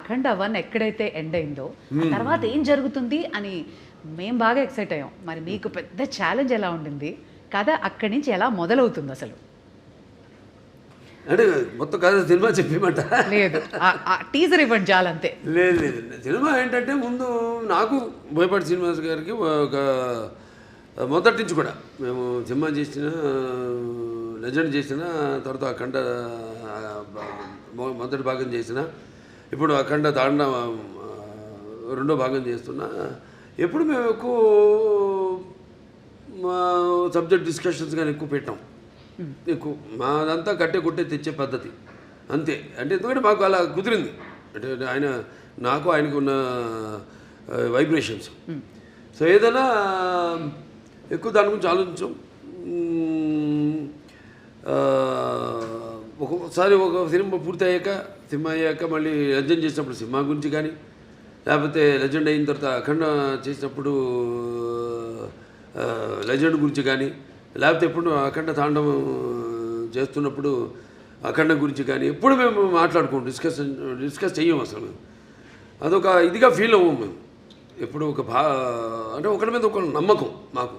అఖండ 1 ఎక్కడైతే ఎండ్ అయిందో ఆ తర్వాత ఏం జరుగుతుంది అని మేము బాగా ఎక్సైట్ అయ్యాం. మరి మీకు పెద్ద ఛాలెంజ్ ఎలా ఉండింది? కథ అక్కడి నుంచి ఎలా మొదలవుతుంది అసలు? అంటే మొత్తం కథ సినిమా చెప్పమంట లేదు, టీజర్ ఇవ్వండి చాలు అంతే. లేదు లేదు, సినిమా ఏంటంటే ముందు నాకు బోయపాటి శ్రీనివాస్ గారికి ఒక మొదటి నుంచి కూడా మేము సినిమా చేసిన లెజెండ్ చేసిన తర్వాత అఖండ మొదటి భాగం చేసిన, ఇప్పుడు అఖండ తాండ రెండో భాగం చేస్తున్నా. ఎప్పుడు మేము ఎక్కువ సబ్జెక్ట్ డిస్కషన్స్ కానీ ఎక్కువ పెట్టాం. ఎక్కువ మాదంతా కట్టే కొట్టే తెచ్చే పద్ధతి అంతే. అంటే ఎందుకంటే మాకు అలా కుదిరింది, అంటే నాకు ఆయనకు ఉన్న వైబ్రేషన్స్. సో ఏదైనా ఎక్కువ దాని గురించి ఆలోచించాం. ఒక్కొక్కసారి ఒక సినిమా పూర్తి అయ్యాక మళ్ళీ లెజెండ్ చేసినప్పుడు సినిమా గురించి కానీ, లేకపోతే లెజెండ్ అయిన తర్వాత అఖండ చేసినప్పుడు లెజెండ్ గురించి కానీ, లేకపోతే ఎప్పుడు అఖండ తాండవం చేస్తున్నప్పుడు అఖండ గురించి కానీ ఎప్పుడు మేము మాట్లాడుకోం, డిస్కస్ చెయ్యం అసలు. మేము అదొక ఇదిగా ఫీల్ అవ్వము మేము ఎప్పుడు. అంటే ఒకరి మీద ఒక నమ్మకం మాకు.